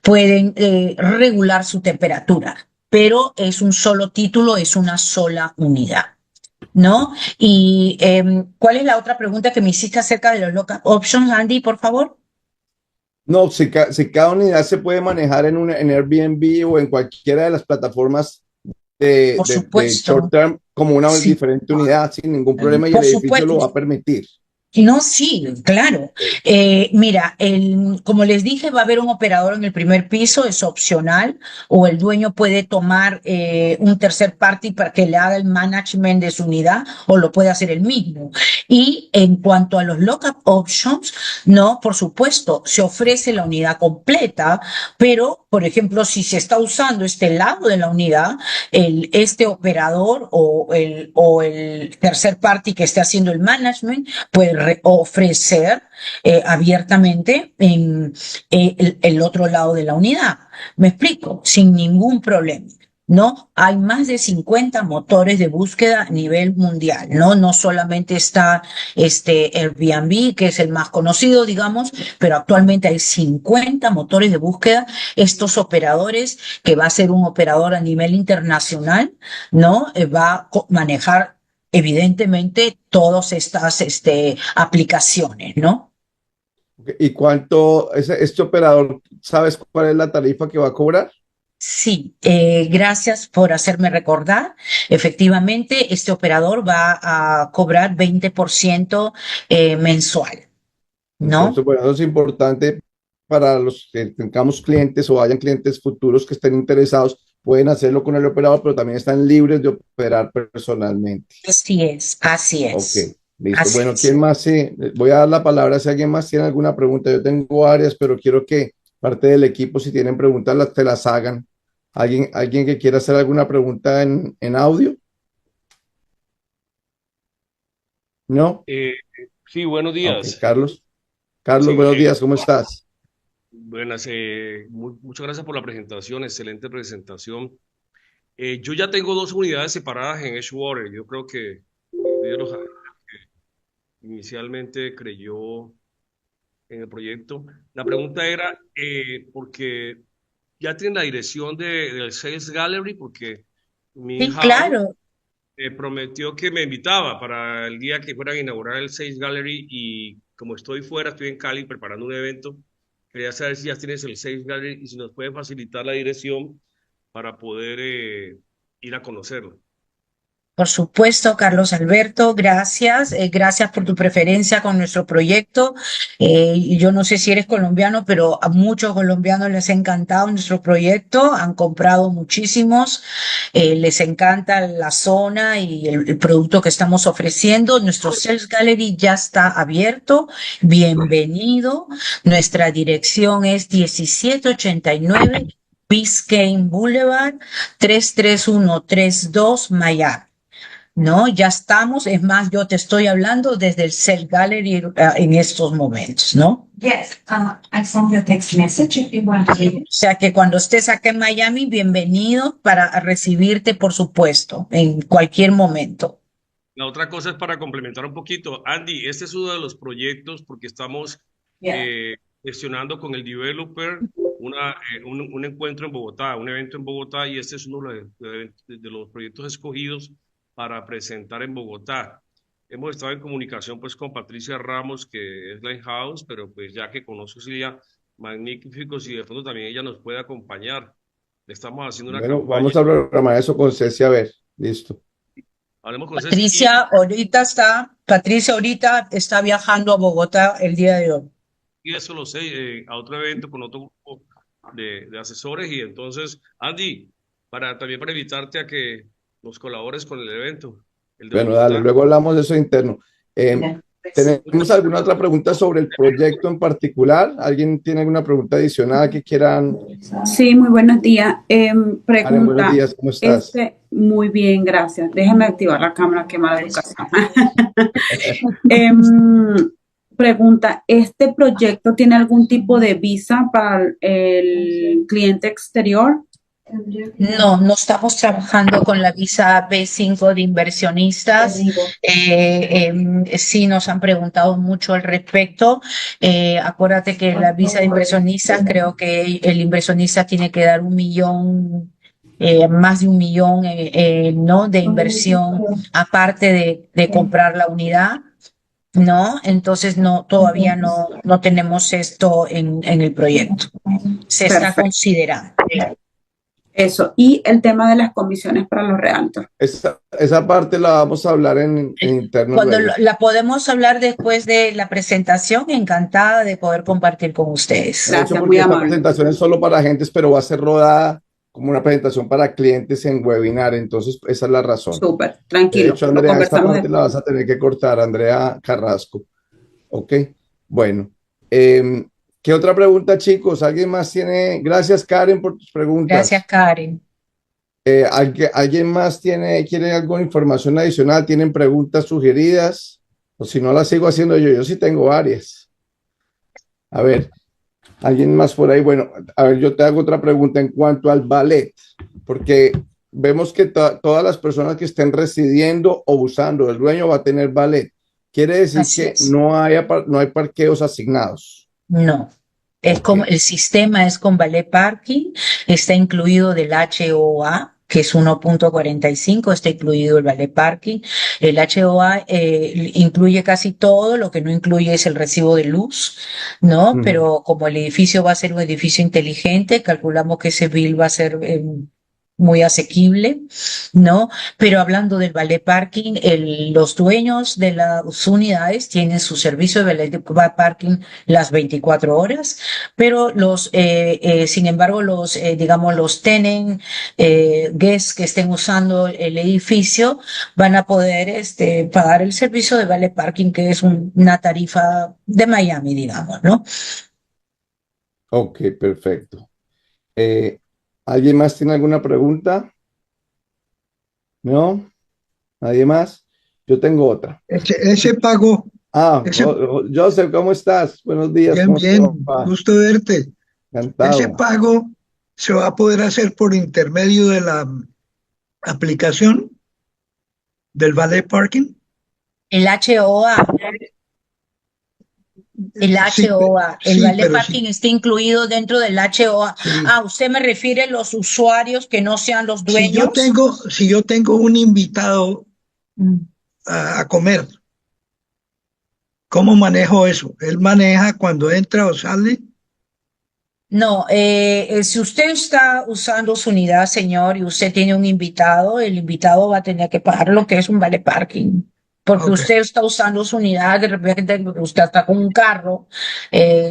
pueden regular su temperatura, pero es un solo título, es una sola unidad. ¿No? Y ¿cuál es la otra pregunta que me hiciste acerca de los local options, Andy, por favor? No, si cada unidad se puede manejar en Airbnb o en cualquiera de las plataformas Por de short supuesto, term como una sí, diferente unidad sin ningún problema y por el edificio supuesto. lo va a permitir. No, sí, claro. Ok. Mira, como les dije, va a haber un operador en el primer piso, es opcional, o el dueño puede tomar un tercer party para que le haga el management de su unidad, o lo puede hacer él mismo. Y en cuanto a los lockup options, no, por supuesto, se ofrece la unidad completa, pero, por ejemplo, si se está usando este lado de la unidad, este operador o el tercer party que esté haciendo el management, puede ofrecer abiertamente en el otro lado de la unidad. Me explico, sin ningún problema. ¿no? Hay más de 50 motores de búsqueda a nivel mundial, ¿no? No solamente está Airbnb, que es el más conocido, digamos, pero actualmente hay 50 motores de búsqueda. Estos operadores, que va a ser un operador a nivel internacional, ¿no? Va a manejar evidentemente todas estas aplicaciones, ¿no? ¿Y cuánto este operador, sabes cuál es la tarifa que va a cobrar? Sí, gracias por hacerme recordar. Efectivamente, este operador va a cobrar 20% mensual, ¿no? Entonces, bueno, eso es importante para los que tengamos clientes o hayan clientes futuros que estén interesados, pueden hacerlo con el operador, pero también están libres de operar personalmente. Así es, así Ok, es, listo. así Bueno, ¿quién es. más? Sí, voy a dar la palabra si alguien más tiene alguna pregunta. Yo tengo varias, pero quiero que parte del equipo, si tienen preguntas, te las hagan. ¿Alguien que quiera hacer alguna pregunta en audio? ¿No? Eh, sí, buenos Ok, días. Carlos. Carlos, Sí, buenos días, ¿cómo estás? buenas. Muchas gracias por la presentación, excelente presentación. Yo ya tengo dos unidades separadas en Edgewater. Yo creo que fui de los que inicialmente creyó en el proyecto. La pregunta era, porque ya tienen la dirección del Sales Gallery, porque mi Sí, in-house claro. prometió que me invitaba para el día que fueran a inaugurar el Sales Gallery y como estoy fuera, estoy en Cali preparando un evento, quería saber si ya tienes el Sales Gallery y si nos pueden facilitar la dirección para poder ir a conocerlo. Por supuesto, Carlos Alberto, gracias. Gracias por tu preferencia con nuestro proyecto. Y yo no sé si eres colombiano, pero a muchos colombianos les ha encantado nuestro proyecto. Han comprado muchísimos. Les encanta la zona y el producto que estamos ofreciendo. Nuestro Sales Gallery ya está abierto. Bienvenido. Nuestra dirección es 1789 Biscayne Boulevard, 33132 Miami. No, ya estamos. Es más, yo te estoy hablando desde el Cell Gallery en estos momentos, ¿no? Yes, I sent you a text message if you want to read O it. sea que cuando estés acá en Miami, bienvenido para recibirte, por supuesto, en cualquier momento. La otra cosa es para complementar un poquito. Andy, este es uno de los proyectos porque estamos Yeah. gestionando con el developer un encuentro en Bogotá, un evento en Bogotá, y este es uno de los proyectos escogidos para presentar en Bogotá. Hemos estado en comunicación pues con Patricia Ramos, que es la in-house, pero pues ya que conozco sería magnífico si de pronto también ella nos puede acompañar. Le estamos haciendo una Bueno, campaña. vamos a programar eso con Ceci, a ver, listo. Hablemos con Ceci y Patricia ahorita está viajando a Bogotá el día de hoy. y eso lo sé, a otro evento con otro grupo de asesores. Y entonces, Andy, también para invitarte a que nos colabores con el evento, el de Bueno, dale, Bogotá. luego hablamos de eso interno. Yeah. ¿Tenemos alguna otra pregunta sobre el proyecto en particular? ¿Alguien tiene alguna pregunta adicional que quieran? Sí, muy buenos días. Karen, buenos Pregunta, días, ¿cómo estás? muy bien, gracias. Déjeme activar la cámara, qué mala educación. Em, Pregunta, ¿este proyecto tiene algún tipo de visa para el cliente exterior? No, no estamos trabajando con la visa B5 de inversionistas. Sí, nos han preguntado mucho al respecto. Acuérdate que la visa de inversionistas, creo que el inversionista tiene que dar 1 millón, más de 1 millón, ¿no? De inversión, aparte de comprar la unidad. ¿No? Entonces no, todavía no tenemos esto en el proyecto. Se está Perfecto. considerando. Eso. Y el tema de las comisiones para los realtors. Esa parte la vamos a hablar en interno Cuando luego. la podemos hablar después de la presentación, encantada de poder compartir con ustedes. De hecho, Gracias, porque muy esta amable. presentación es solo para agentes, pero va a ser rodada como una presentación para clientes en webinar, entonces esa es la razón. Súper, De tranquilo. hecho, Lo Andrea, esta conversamos parte la después. vas a tener que cortar, Andrea Carrasco. ¿Ok? Bueno. ¿Qué otra pregunta, chicos? ¿Alguien más tiene? Gracias, Karen, por tus preguntas. Gracias, Karen. ¿Alguien más quiere alguna información adicional? ¿Tienen preguntas sugeridas? O si no, las sigo haciendo yo. Yo sí tengo varias. A ver, ¿alguien más por ahí? Bueno, a ver, yo te hago otra pregunta en cuanto al ballet, porque vemos que todas las personas que estén residiendo o usando el dueño va a tener valet. Quiere decir Así que es. no hay parqueos asignados. No. Es Ok. como, el sistema es con valet parking, está incluido del HOA, que es 1.45, está incluido el valet parking. El HOA incluye casi todo, lo que no incluye es el recibo de luz, ¿no? Ujú. Pero como el edificio va a ser un edificio inteligente, calculamos que ese bill va a ser muy asequible, ¿no? Pero hablando del valet parking, los dueños de las unidades tienen su servicio de valet parking las 24 horas, pero sin embargo, digamos, los tenant guests que estén usando el edificio van a poder pagar el servicio de valet parking, que es una tarifa de Miami, digamos, ¿no? Ok, perfecto. Eh, ¿Alguien más tiene alguna pregunta? ¿No? ¿Nadie más? Yo tengo otra. Ese pago, ese, Joseph, ¿cómo estás? Buenos días, bien, ¿cómo te bien, va? gusto verte. Ese Encantado. pago se va a poder hacer por intermedio de la aplicación del valet parking. El HOA. El Sí, HOA, el sí, valet pero parking está incluido dentro del HOA. sí. Ah, ¿usted me refiere a los usuarios que no sean los Si yo dueños? tengo, si yo tengo un invitado Mm. a comer, ¿cómo manejo eso? ¿Él maneja cuando entra o sale? No, si usted está usando su unidad, señor, y usted tiene un invitado, el invitado va a tener que pagar lo que es un vale parking. Porque Ok, usted está usando su unidad, de repente usted está con un carro,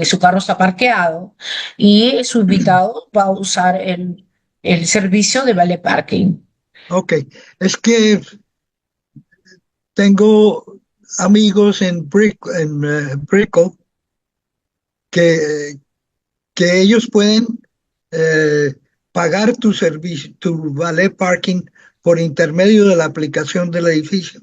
su carro está parqueado y su invitado va a usar el servicio de vale parking. ok. Es que tengo amigos en Brickell que, que ellos pueden eh, pagar tu servicio, tu valet parking por intermedio de la aplicación del edificio.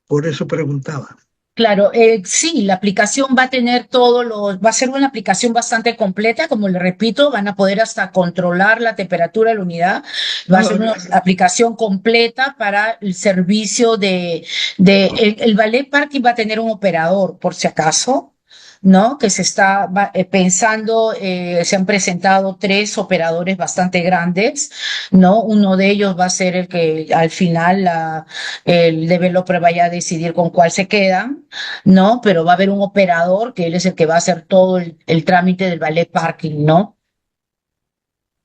Por eso preguntaba. Claro, sí, la aplicación va a tener va a ser una aplicación bastante completa, como le repito, van a poder hasta controlar la temperatura de la unidad, va a No, ser una aplicación completa para el servicio el valet parking va a tener un operador, por si acaso, ¿no? Que pensando, se han presentado tres operadores bastante grandes, ¿no? Uno de ellos va a ser el que al final el developer vaya a decidir con cuál se quedan, ¿no? Pero va a haber un operador que él es el que va a hacer todo el trámite del valet parking, ¿no?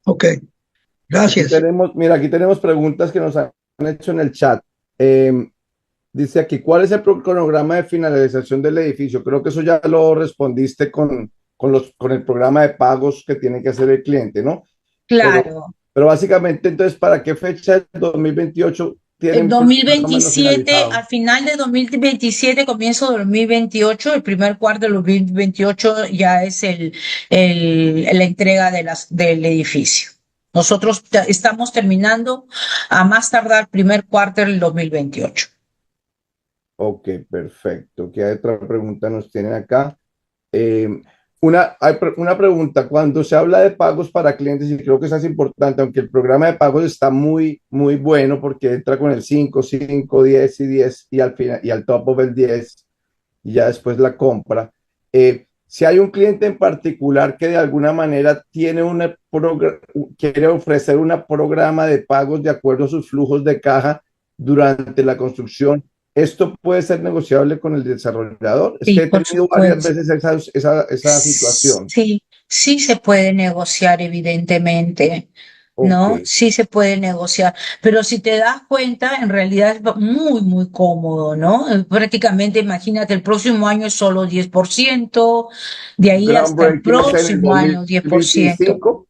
ok, Aquí gracias. tenemos, mira, aquí tenemos preguntas que nos han hecho en el chat. Eh, Dice aquí, ¿cuál es el cronograma de finalización del edificio? Creo que eso ya lo respondiste con el programa de pagos que tiene que hacer el cliente, ¿no? Pero, Claro. pero básicamente, entonces, ¿para qué fecha del 2028 El tienen más o menos 2027, finalizado? al final de 2027, comienzo de 2028, el primer cuarto de 2028 ya es la entrega del edificio. Nosotros estamos terminando a más tardar primer cuarto del 2028. Ok, perfecto. ¿Qué otra pregunta nos tienen acá? Eh, una pregunta, cuando se habla de pagos para clientes, y creo que eso es importante, aunque el programa de pagos está muy, muy bueno porque entra con el 5 5 10 y 10 y al final, y al top of el 10 y ya después la compra. Si hay un cliente en particular que de alguna manera quiere ofrecer un programa de pagos de acuerdo a sus flujos de caja durante la construcción, ¿esto puede ser negociable con el desarrollador? Es Sí, que he por tenido varias supuesto. veces esa situación. Sí, sí se puede negociar, evidentemente, Ok, ¿no? Sí se puede negociar, pero si te das cuenta, en realidad es muy, muy cómodo, ¿no? Prácticamente, imagínate, el próximo año es solo 10%, de ahí hasta el groundbreaking es en el próximo año 10%. 2025.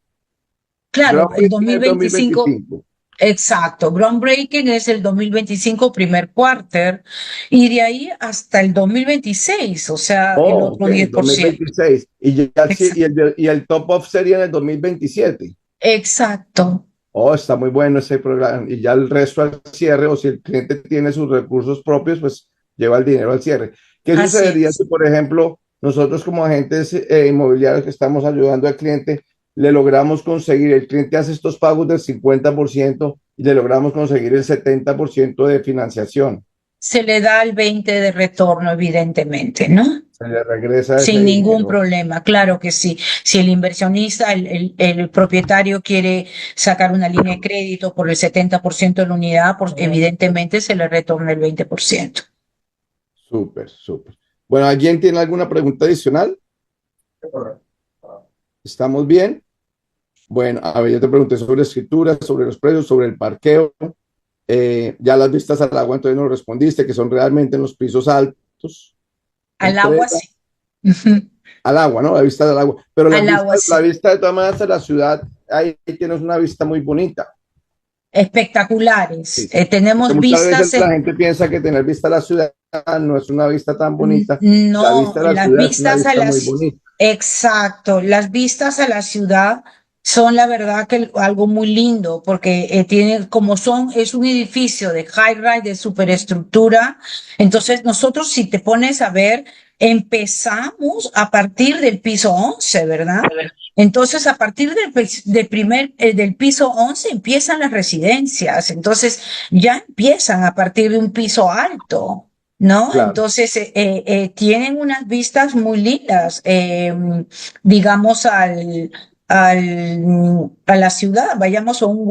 Claro, el Groundbreaking es 2025. 2025. Exacto, groundbreaking es el 2025 primer quarter y de ahí hasta el 2026, o sea, el Oh, otro ok, 10%. 2026. Exacto. Y el top off sería en el 2027. Exacto. Oh, está muy bueno ese programa. Y ya el resto al cierre, o si el cliente tiene sus recursos propios, pues lleva el dinero al cierre. ¿Qué Así sucedería es. si, por ejemplo, nosotros como agentes inmobiliarios que estamos ayudando al cliente, le logramos conseguir, el cliente hace estos pagos del 50%, y le logramos conseguir el 70% de financiación. Se le da el 20 de retorno, evidentemente, ¿no? Se le regresa ese Sin ningún dinero. problema, claro que sí. Si el inversionista, el propietario quiere sacar una línea de crédito por el 70% de la unidad, pues evidentemente se le retorna el 20%. Súper, súper. Bueno, ¿alguien tiene alguna pregunta adicional? ¿Estamos bien? Bueno, a ver, yo te pregunté sobre escrituras, sobre los precios, sobre el parqueo. Ya las vistas al agua, entonces nos respondiste que son realmente en los pisos altos. Al agua sí. Al agua, ¿no? La vista del agua. Pero Al agua sí. la vista de todas maneras de la ciudad, ahí tienes una vista muy bonita. Espectaculares. Sí. Tenemos Porque muchas vistas. veces la gente piensa que tener vista a la ciudad no es una vista tan bonita. No, la vista de la las ciudad vistas es una a vista la muy bonita. Exacto, las vistas a la ciudad son la verdad que algo muy lindo porque tienen como es un edificio de high rise de superestructura. Entonces nosotros si te pones a ver empezamos a partir del piso 11, ¿verdad? Entonces a partir del piso 11 empiezan las residencias. Entonces ya empiezan a partir de un piso alto. ¿No? Claro. Entonces, tienen unas vistas muy lindas, digamos, a la ciudad. Vayamos a un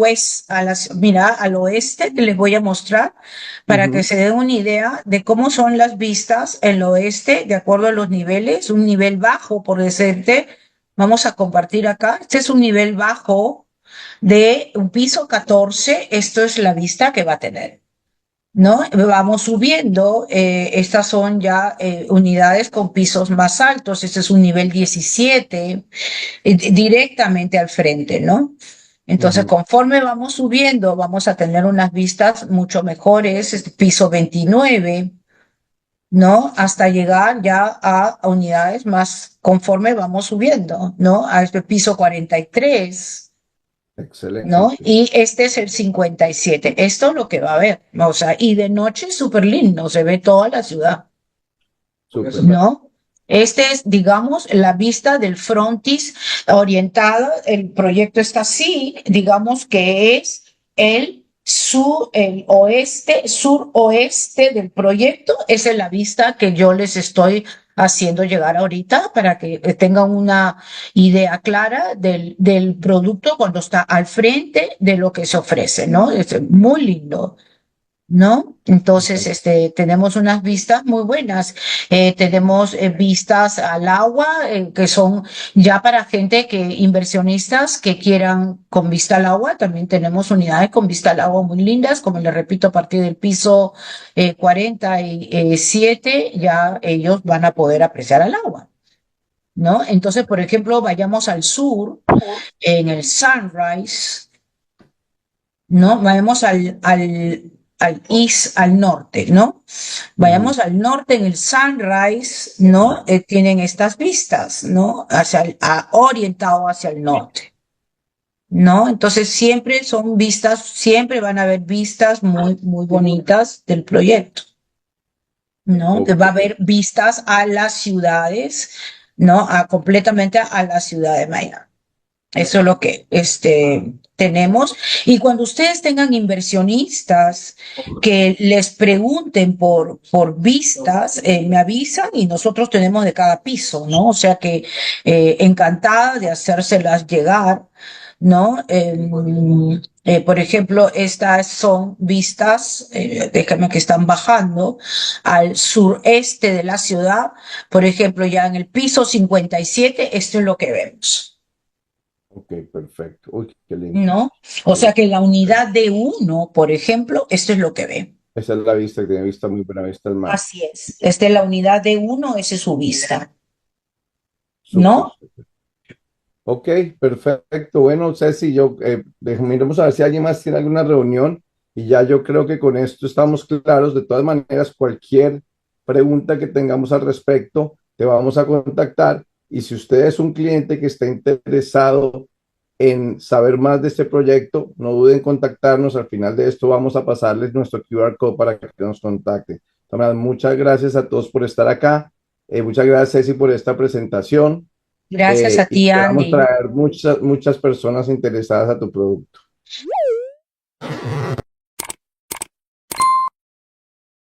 mira, al oeste, que les voy a mostrar, para que se den una idea de cómo son las vistas en el oeste, de acuerdo a los niveles. Un nivel bajo, por decirte, vamos a compartir acá. Este es un nivel bajo de un piso 14. Esto es la vista que va a tener. ¿No? Vamos subiendo, estas son ya unidades con pisos más altos, este es un nivel 17, directamente al frente, ¿no? Entonces, conforme vamos subiendo, vamos a tener unas vistas mucho mejores, piso 29, ¿no? Hasta llegar ya a unidades más conforme vamos subiendo, ¿no? A este piso 43. Excelente. ¿No? Y este es el 57. Esto es lo que va a haber. O sea, y de noche es súper lindo, se ve toda la ciudad. Súper. ¿No? Este es, digamos, la vista del frontis orientada. El proyecto está así, digamos que es el suroeste del proyecto. Esa es la vista que yo les estoy haciendo llegar ahorita para que tengan una idea clara del producto cuando está al frente de lo que se ofrece, ¿no? Es muy lindo, ¿no? Entonces, tenemos unas vistas muy buenas. Tenemos vistas al agua, que son ya para inversionistas que quieran con vista al agua. También tenemos unidades con vista al agua muy lindas, como les repito, a partir del piso 47, ya ellos van a poder apreciar al agua, ¿no? Entonces, por ejemplo, vayamos al sur, en el Sunrise, ¿no? Vayamos al norte, ¿no? Vayamos al norte en el Sunrise, ¿no? Tienen estas vistas, ¿no? Orientado hacia el norte, ¿no? Entonces siempre son vistas, siempre van a haber vistas muy, muy bonitas del proyecto, ¿no? Va a haber vistas a las ciudades, ¿no? Completamente a la ciudad de Miami. Eso es lo que tenemos. Y cuando ustedes tengan inversionistas que les pregunten por vistas, me avisan y nosotros tenemos de cada piso, ¿no? O sea que encantada de hacérselas llegar, ¿no? Por ejemplo, estas son vistas, déjame que están bajando, al sureste de la ciudad. Por ejemplo, ya en el piso 57, esto es lo que vemos. Ok, perfecto. Uy, qué lindo. ¿No? O sea que la unidad D1, por ejemplo, esto es lo que ve. Esa es la vista, que tiene vista muy buena vista al mar. Así es. Esta es la unidad D1, esa es su vista. Súper, ¿No? súper. Ok, perfecto. Bueno, Ceci, miremos a ver si alguien más tiene alguna reunión y ya yo creo que con esto estamos claros. De todas maneras, cualquier pregunta que tengamos al respecto, te vamos a contactar. Y si usted es un cliente que está interesado en saber más de este proyecto, no duden en contactarnos. Al final de esto vamos a pasarles nuestro QR code para que nos contacten. También, muchas gracias a todos por estar acá. Muchas gracias, Ceci, por esta presentación. Gracias a ti, Esperamos Andy. traer muchas personas interesadas a tu producto.